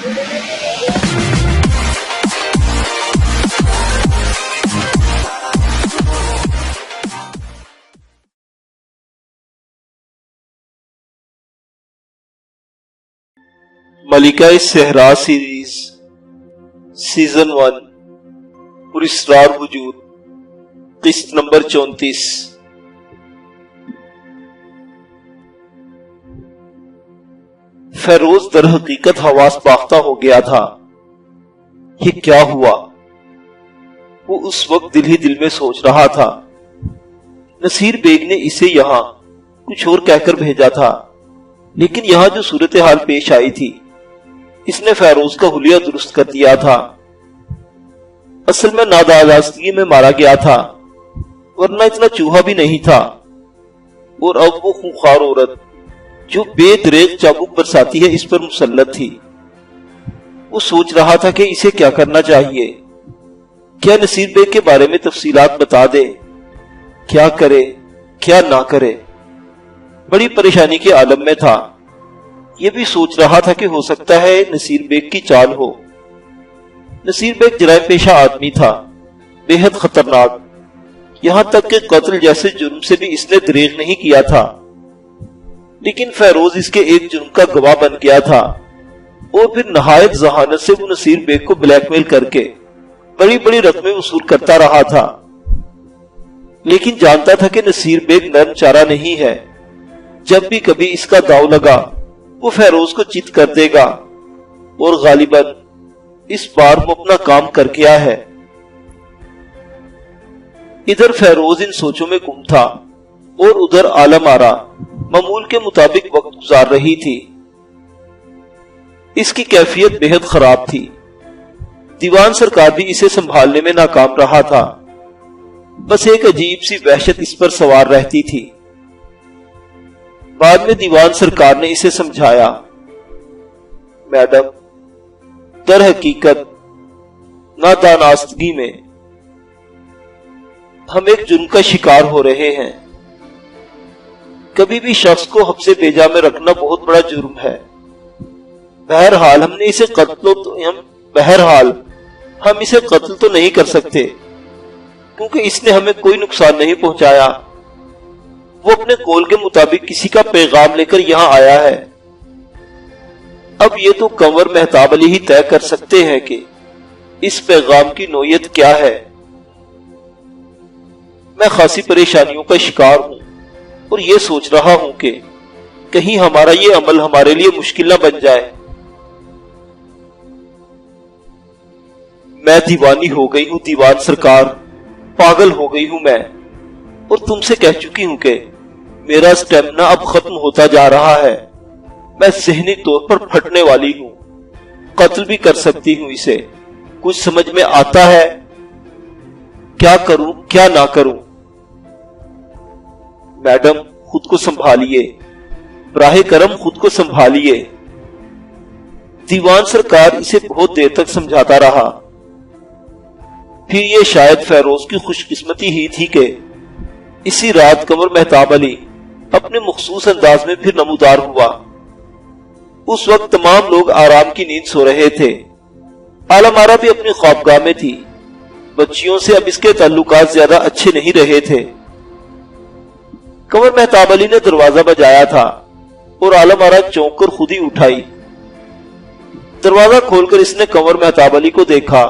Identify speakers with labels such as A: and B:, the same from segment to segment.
A: ملکہ صحرا series season 1 پراسرار وجود قسط نمبر 34۔ فیروز در حقیقت حواس باختہ ہو گیا تھا۔ یہ کیا ہوا؟ وہ اس وقت دل ہی دل میں سوچ رہا تھا۔ نصیر بیگ نے اسے یہاں کچھ اور کہہ کر بھیجا تھا، لیکن یہاں جو صورتحال پیش آئی تھی اس نے فیروز کا حلیہ درست کر دیا تھا۔ اصل میں نادانستگی میں مارا گیا تھا، ورنہ اتنا چوہا بھی نہیں تھا۔ اور اب وہ خونخوار عورت جو بے دریغ چابک برساتی ہے اس پر مسلط تھی۔ وہ سوچ رہا تھا کہ اسے کیا کرنا چاہیے۔ کیا نصیر بیگ کے بارے میں تفصیلات بتا دے؟ کیا کرے کیا نہ کرے؟ بڑی پریشانی کے عالم میں تھا۔ یہ بھی سوچ رہا تھا کہ ہو سکتا ہے نصیر بیگ کی چال ہو۔ نصیر بیگ جرائم پیشہ آدمی تھا، بے حد خطرناک، یہاں تک کہ قتل جیسے جرم سے بھی اس نے دریغ نہیں کیا تھا۔ لیکن فیروز اس کے ایک جرم کا گواہ بن گیا تھا، اور پھر نہایت ذہانت سے وہ نصیر بیگ کو بلیک میل کر کے بڑی بڑی رقمیں وصول کرتا رہا تھا۔ لیکن جانتا تھا کہ نصیر بیگ نرم چارہ نہیں ہے، جب بھی کبھی اس کا داؤ لگا وہ فیروز کو چت کر دے گا، اور غالباً اس بار وہ اپنا کام کر گیا ہے۔ ادھر فیروز ان سوچوں میں گم تھا، اور ادھر عالم آرا معمول کے مطابق وقت گزار رہی تھی۔ اس کی کیفیت بے حد خراب تھی۔ دیوان سرکار بھی اسے سنبھالنے میں ناکام رہا تھا۔ بس ایک عجیب سی وحشت اس پر سوار رہتی تھی۔ بعد میں دیوان سرکار نے اسے سمجھایا، میڈم، در حقیقت نادانستگی میں ہم ایک جرم کا شکار ہو رہے ہیں۔ کبھی بھی شخص کو حبس بیجا میں رکھنا بہت بڑا جرم ہے۔ بہرحال ہم اسے قتل تو نہیں کر سکتے، کیونکہ اس نے ہمیں کوئی نقصان نہیں پہنچایا۔ وہ اپنے قول کے مطابق کسی کا پیغام لے کر یہاں آیا ہے۔ اب یہ تو کنور مہتاب علی ہی طے کر سکتے ہیں کہ اس پیغام کی نوعیت کیا ہے۔ میں خاصی پریشانیوں کا شکار ہوں، اور یہ سوچ رہا ہوں کہ کہیں ہمارا یہ عمل ہمارے لیے مشکل نہ بن جائے۔ میں دیوانی ہو گئی ہوں دیوان سرکار، پاگل ہو گئی ہوں میں، اور تم سے کہہ چکی ہوں کہ میرا سٹیمنا اب ختم ہوتا جا رہا ہے۔ میں ذہنی طور پر پھٹنے والی ہوں، قتل بھی کر سکتی ہوں اسے۔ کچھ سمجھ میں آتا ہے؟ کیا کروں کیا نہ کروں؟ میڈم، خود کو سنبھالیے، براہ کرم خود کو سنبھالیے۔ دیوان سرکار اسے بہت دیر تک سمجھاتا رہا۔ پھر یہ شاید فیروز کی خوش قسمتی ہی تھی کہ اسی رات کنور مہتاب علی اپنے مخصوص انداز میں پھر نمودار ہوا۔ اس وقت تمام لوگ آرام کی نیند سو رہے تھے۔ عالم آرا بھی اپنی خوابگاہ میں تھی۔ بچیوں سے اب اس کے تعلقات زیادہ اچھے نہیں رہے تھے۔ کنور مہتاب علی نے دروازہ بجایا تھا، اور عالم آرا چونک کر خود ہی اٹھائی۔ دروازہ کھول کر اس نے کنور مہتاب علی کو دیکھا،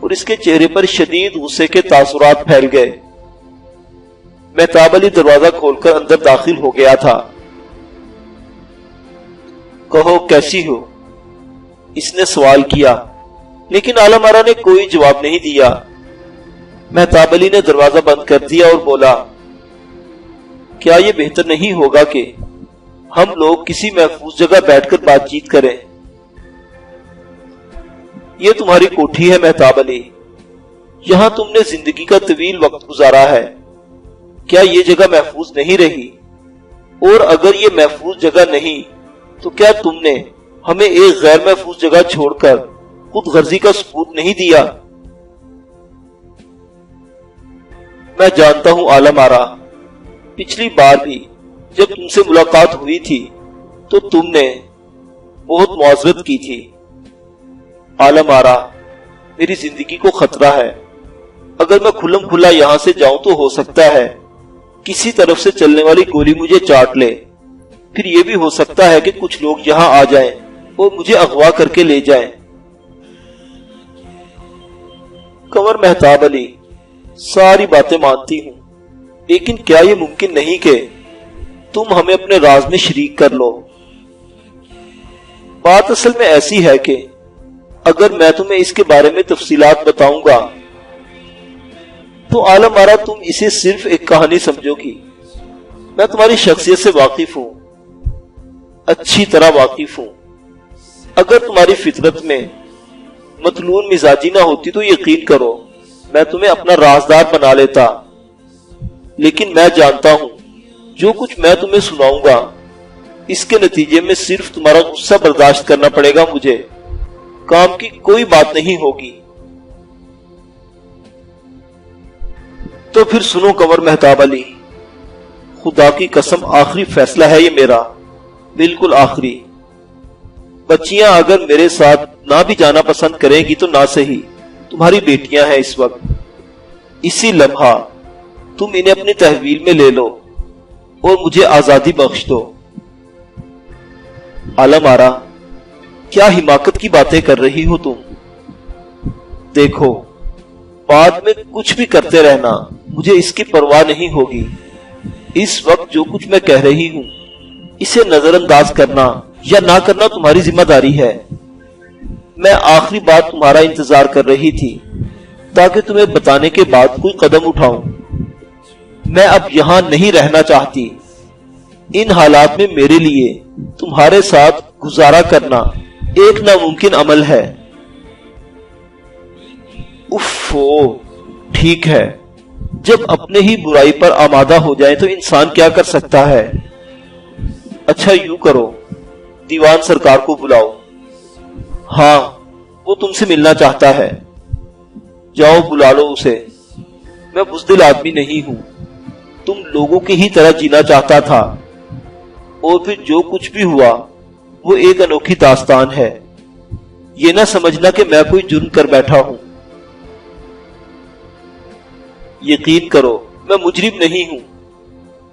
A: اور اس کے چہرے پر شدید غصے کے تاثرات پھیل گئے۔ مہتاب علی دروازہ کھول کر اندر داخل ہو گیا تھا۔ کہو کیسی ہو؟ اس نے سوال کیا، لیکن عالم آرا نے کوئی جواب نہیں دیا۔ مہتاب علی نے دروازہ بند کر دیا اور بولا، کیا یہ بہتر نہیں ہوگا کہ ہم لوگ کسی محفوظ جگہ بیٹھ کر بات چیت کریں؟ یہ تمہاری کوٹھی ہے مہتاب علی، یہاں تم نے زندگی کا طویل وقت گزارا ہے۔ کیا یہ جگہ محفوظ نہیں رہی؟ اور اگر یہ محفوظ جگہ نہیں تو کیا تم نے ہمیں ایک غیر محفوظ جگہ چھوڑ کر خود غرضی کا ثبوت نہیں دیا؟ میں جانتا ہوں عالم آرا، پچھلی بار بھی جب تم سے ملاقات ہوئی تھی تو تم نے بہت معذرت کی تھی، عالم آرا، میری زندگی کو خطرہ ہے، اگر میں کھلم کھلا یہاں سے جاؤں تو ہو سکتا ہے کسی طرف سے چلنے والی گولی مجھے چاٹ لے، پھر یہ بھی ہو سکتا ہے کہ کچھ لوگ یہاں آ جائیں اور مجھے اغوا کر کے لے جائیں۔ کنور مہتاب علی، ساری باتیں مانتی ہوں، لیکن کیا یہ ممکن نہیں کہ تم ہمیں اپنے راز میں شریک کر لو؟ بات اصل میں ایسی ہے کہ اگر میں تمہیں اس کے بارے میں تفصیلات بتاؤں گا تو عالم آرا تم اسے صرف ایک کہانی سمجھو گی۔ میں تمہاری شخصیت سے واقف ہوں، اچھی طرح واقف ہوں۔ اگر تمہاری فطرت میں مطلون مزاجی نہ ہوتی تو یقین کرو میں تمہیں اپنا رازدار بنا لیتا، لیکن میں جانتا ہوں جو کچھ میں تمہیں سناؤں گا اس کے نتیجے میں صرف تمہارا غصہ برداشت کرنا پڑے گا، مجھے کام کی کوئی بات نہیں ہوگی۔ تو پھر سنو کنور مہتاب علی، خدا کی قسم آخری فیصلہ ہے یہ میرا، بالکل آخری۔ بچیاں اگر میرے ساتھ نہ بھی جانا پسند کریں گی تو نہ صحیح، تمہاری بیٹیاں ہیں اس وقت، اسی لمحہ تم انہیں اپنی تحویل میں لے لو اور مجھے آزادی بخش دو۔ عالم آرا، کیا حماقت کی باتیں کر رہی ہو تم؟ دیکھو، بعد میں کچھ بھی کرتے رہنا، مجھے اس کی پرواہ نہیں ہوگی۔ اس وقت جو کچھ میں کہہ رہی ہوں اسے نظر انداز کرنا یا نہ کرنا تمہاری ذمہ داری ہے۔ میں آخری بات تمہارا انتظار کر رہی تھی تاکہ تمہیں بتانے کے بعد کوئی قدم اٹھاؤں۔ میں اب یہاں نہیں رہنا چاہتی۔ ان حالات میں میرے لیے تمہارے ساتھ گزارا کرنا ایک ناممکن عمل ہے۔ اوفو، ٹھیک ہے، جب اپنے ہی برائی پر آمادہ ہو جائے تو انسان کیا کر سکتا ہے؟ اچھا یوں کرو، دیوان سرکار کو بلاؤ۔ ہاں، وہ تم سے ملنا چاہتا ہے، جاؤ بلا لو اسے۔ میں بزدل آدمی نہیں ہوں، تم لوگوں کی ہی طرح جینا چاہتا تھا، اور پھر جو کچھ بھی ہوا وہ ایک انوکھی داستان ہے۔ یہ نہ سمجھنا کہ میں کوئی جرم کر بیٹھا ہوں۔ یقین کرو میں مجرم نہیں ہوں،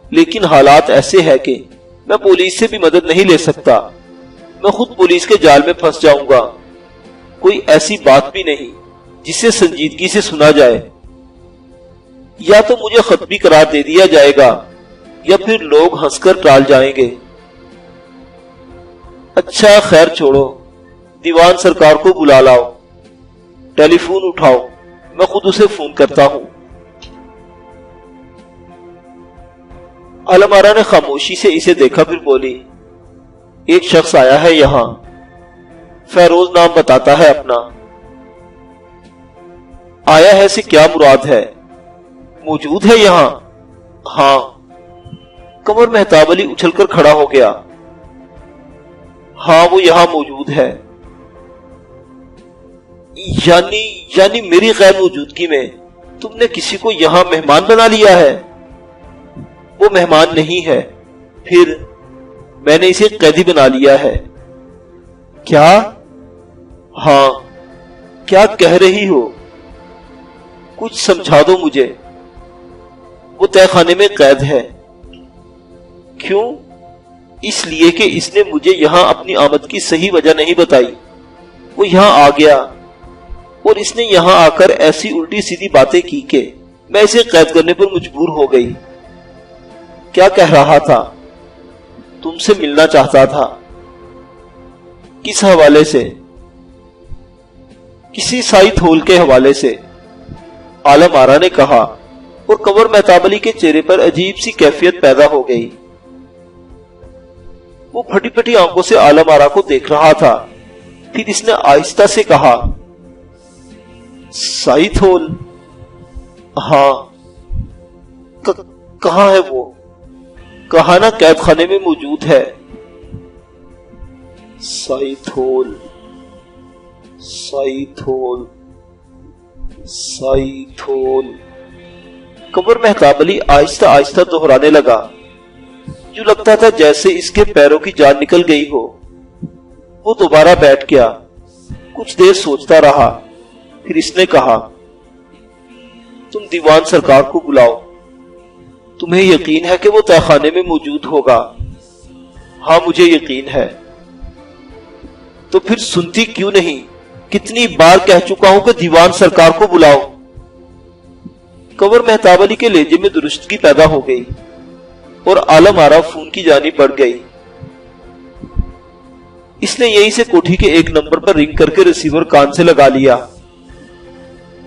A: لیکن حالات ایسے ہیں کہ میں پولیس سے بھی مدد نہیں لے سکتا، میں خود پولیس کے جال میں پھنس جاؤں گا۔ کوئی ایسی بات بھی نہیں جسے سنجیدگی سے سنا جائے، یا تو مجھے خطبی قرار دے دیا جائے گا یا پھر لوگ ہنس کر ٹال جائیں گے۔ اچھا خیر چھوڑو، دیوان سرکار کو بلا لاؤ، ٹیلی فون اٹھاؤ، میں خود اسے فون کرتا ہوں۔ عالم آرا نے خاموشی سے اسے دیکھا، پھر بولی، ایک شخص آیا ہے یہاں، فیروز نام بتاتا ہے اپنا۔ آیا ہے سے کیا مراد ہے؟ موجود ہے یہاں؟ ہاں۔ کنور مہتاب علی اچھل کر کھڑا ہو گیا۔ ہاں وہ یہاں موجود ہے۔ یعنی میری غیر موجودگی میں تم نے کسی کو یہاں مہمان بنا لیا ہے؟ وہ مہمان نہیں ہے، پھر میں نے اسے قیدی بنا لیا ہے۔ کیا؟ ہاں۔ کیا کہہ رہی ہو؟ کچھ سمجھا دو مجھے۔ وہ تہہ خانے میں قید ہے۔ کیوں؟ اس لیے کہ اس نے مجھے یہاں اپنی آمد کی صحیح وجہ نہیں بتائی۔ وہ یہاں آ گیا اور اس نے یہاں آ کر ایسی الٹی سیدھی باتیں کی کہ میں اسے قید کرنے پر مجبور ہو گئی۔ کیا کہہ رہا تھا؟ تم سے ملنا چاہتا تھا۔ کس حوالے سے؟ کسی سائی تھول کے حوالے سے، عالم آرا نے کہا، اور کنور مہتاب علی کے چہرے پر عجیب سی کیفیت پیدا ہو گئی۔ وہ پھٹی پھٹی آنکھوں سے عالم آرا کو دیکھ رہا تھا، پھر اس نے آہستہ سے کہا، سائی تھول؟ ہاں۔ کہاں ہے وہ؟ کہا نا قید خانے میں موجود ہے۔ سائی تھول، سائی تھول، سائی تھول۔ کنور مہتاب علی آہستہ آہستہ دہرانے لگا، جو لگتا تھا جیسے اس کے پیروں کی جان نکل گئی ہو۔ وہ دوبارہ بیٹھ گیا، کچھ دیر سوچتا رہا، پھر اس نے کہا، تم دیوان سرکار کو بلاؤ، تمہیں یقین ہے کہ وہ تہہ خانے میں موجود ہوگا؟ ہاں مجھے یقین ہے۔ تو پھر سنتی کیوں نہیں؟ کتنی بار کہہ چکا ہوں کہ دیوان سرکار کو بلاؤ۔ کنور مہتاب علی کے لہجے میں درستگی پیدا ہو گئی اور عالم آرا فون کی جانب بڑھ گئی۔ اس نے یہیں سے کوٹھی کے ایک نمبر پر رنگ کر کے ریسیور کان سے لگا لیا۔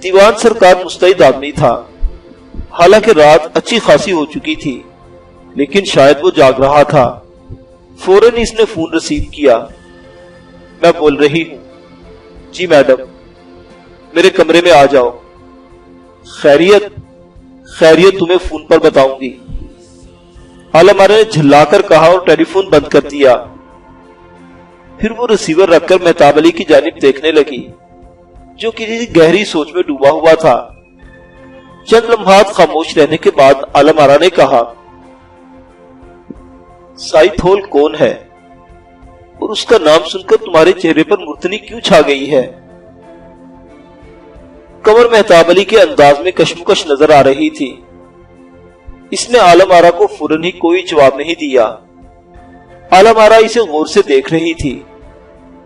A: دیوان سرکار مستعد آدمی تھا، حالانکہ رات اچھی خاصی ہو چکی تھی، لیکن شاید وہ جاگ رہا تھا۔ فوراً اس نے فون ریسیو کیا۔ میں بول رہی ہوں۔ جی میڈم، میرے کمرے میں آ جاؤ۔ خیریت؟ خیریت تمہیں فون پر بتاؤں گی، عالم آرا نے جھلا کر کہا اور ٹیلی فون بند کر دیا۔ پھر وہ ریسیور رکھ کر مہتاب علی کی جانب دیکھنے لگی، جو کسی گہری سوچ میں ڈوبا ہوا تھا۔ چند لمحات خاموش رہنے کے بعد عالم آرا نے کہا، سائد ہول کون ہے اور اس کا نام سن کر تمہارے چہرے پر مرتنی کیوں چھا گئی ہے؟ کنور مہتاب علی کے انداز میں کشمکش نظر آ رہی تھی۔ اس نے عالم آرا کو فوراً ہی کوئی جواب نہیں دیا۔ عالم آرا اسے غور سے دیکھ رہی تھی۔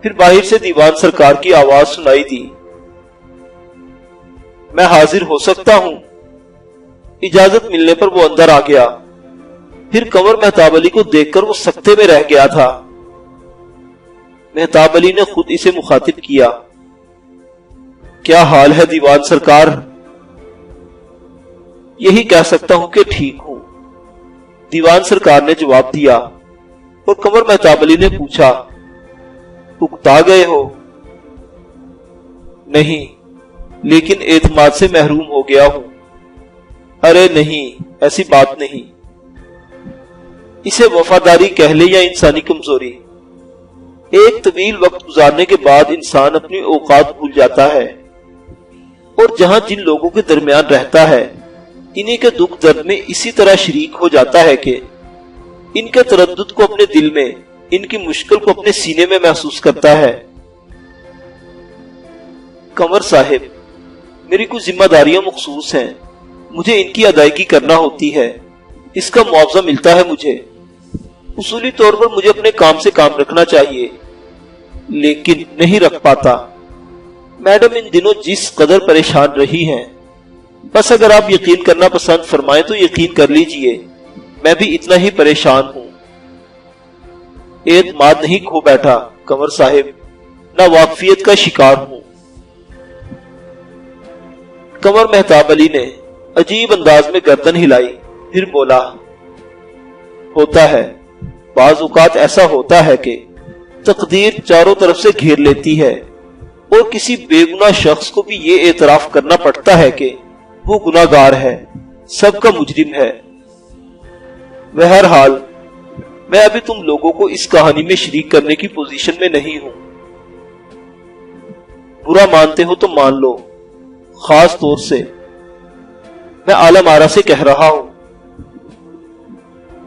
A: پھر باہر سے دیوان سرکار کی آواز سنائی دی، میں حاضر ہو سکتا ہوں؟ اجازت ملنے پر وہ اندر آ گیا۔ پھر کنور مہتاب علی کو دیکھ کر وہ سکتے میں رہ گیا تھا۔ مہتاب علی نے خود اسے مخاطب کیا، کیا حال ہے دیوان سرکار؟ یہی کہہ سکتا ہوں کہ ٹھیک ہوں، دیوان سرکار نے جواب دیا۔ اور کنور مہتاب علی نے پوچھا، اکتا گئے ہو؟ نہیں، لیکن اعتماد سے محروم ہو گیا ہوں۔ ارے نہیں، ایسی بات نہیں، اسے وفاداری کہہ لے یا انسانی کمزوری۔ ایک طویل وقت گزارنے کے بعد انسان اپنی اوقات بھول جاتا ہے، اور جہاں جن لوگوں کے درمیان رہتا ہے انہی کے دکھ درد میں اسی طرح شریک ہو جاتا ہے کہ ان کے تردد کو اپنے دل میں، ان کی مشکل کو اپنے سینے میں محسوس کرتا ہے۔ کنور صاحب، میری کچھ ذمہ داریاں مخصوص ہیں، مجھے ان کی ادائیگی کرنا ہوتی ہے، اس کا معاوضہ ملتا ہے مجھے۔ اصولی طور پر مجھے اپنے کام سے کام رکھنا چاہیے، لیکن نہیں رکھ پاتا۔ میڈم ان دنوں جس قدر پریشان رہی ہیں، بس اگر آپ یقین کرنا پسند فرمائیں تو یقین کر لیجئے، میں بھی اتنا ہی پریشان ہوں۔ اعتماد نہیں کھو بیٹھا کنور صاحب، نہ واقفیت کا شکار ہوں۔ کنور مہتاب علی نے عجیب انداز میں گردن ہلائی، پھر بولا، ہوتا ہے، بعض اوقات ایسا ہوتا ہے کہ تقدیر چاروں طرف سے گھیر لیتی ہے، اور کسی بے گناہ شخص کو بھی یہ اعتراف کرنا پڑتا ہے کہ وہ گناہگار ہے، سب کا مجرم ہے۔ بہرحال میں ابھی تم لوگوں کو اس کہانی میں شریک کرنے کی پوزیشن میں نہیں ہوں۔ برا مانتے ہو تو مان لو، خاص طور سے میں عالم آرا سے کہہ رہا ہوں۔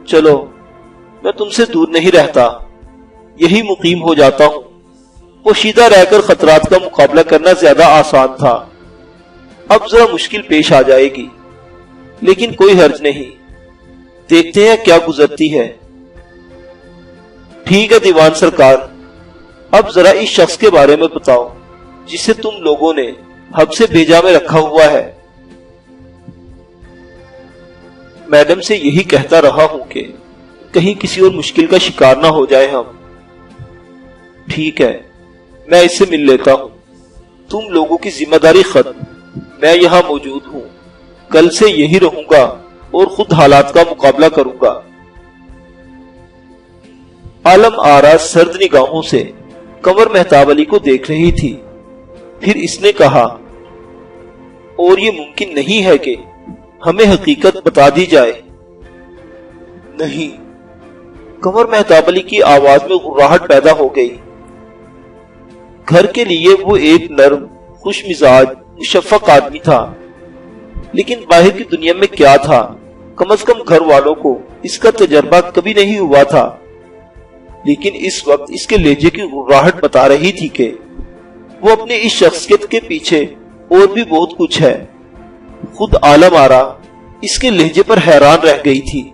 A: چلو، میں تم سے دور نہیں رہتا، یہی مقیم ہو جاتا ہوں۔ پوشیدہ رہ کر خطرات کا مقابلہ کرنا زیادہ آسان تھا، اب ذرا مشکل پیش آ جائے گی، لیکن کوئی حرج نہیں، دیکھتے ہیں کیا گزرتی ہے۔ ٹھیک ہے دیوان سرکار، اب ذرا اس شخص کے بارے میں بتاؤ جسے تم لوگوں نے حب سے بھیجا میں رکھا ہوا ہے۔ میڈم سے یہی کہتا رہا ہوں کہ کہیں کسی اور مشکل کا شکار نہ ہو جائے ہم۔ ٹھیک ہے، میں اس سے مل لیتا ہوں، تم لوگوں کی ذمہ داری ختم، میں یہاں موجود ہوں، کل سے یہی رہوں گا اور خود حالات کا مقابلہ کروں گا۔ عالم آرا سرد نگاہوں سے کنور مہتاب علی کو دیکھ رہی تھی، پھر اس نے کہا، اور یہ ممکن نہیں ہے کہ ہمیں حقیقت بتا دی جائے؟ نہیں، کنور مہتاب علی کی آواز میں غراہٹ پیدا ہو گئی۔ گھر کے لیے وہ ایک نرم، خوش مزاج، مشفق آدمی تھا، لیکن باہر کی دنیا میں کیا تھا، کم از کم گھر والوں کو اس کا تجربہ کبھی نہیں ہوا تھا۔ لیکن اس وقت اس کے لہجے کی غراہٹ بتا رہی تھی کہ وہ اپنی اس شخصیت کے پیچھے اور بھی بہت کچھ ہے۔ خود عالم آرا اس کے لہجے پر حیران رہ گئی تھی۔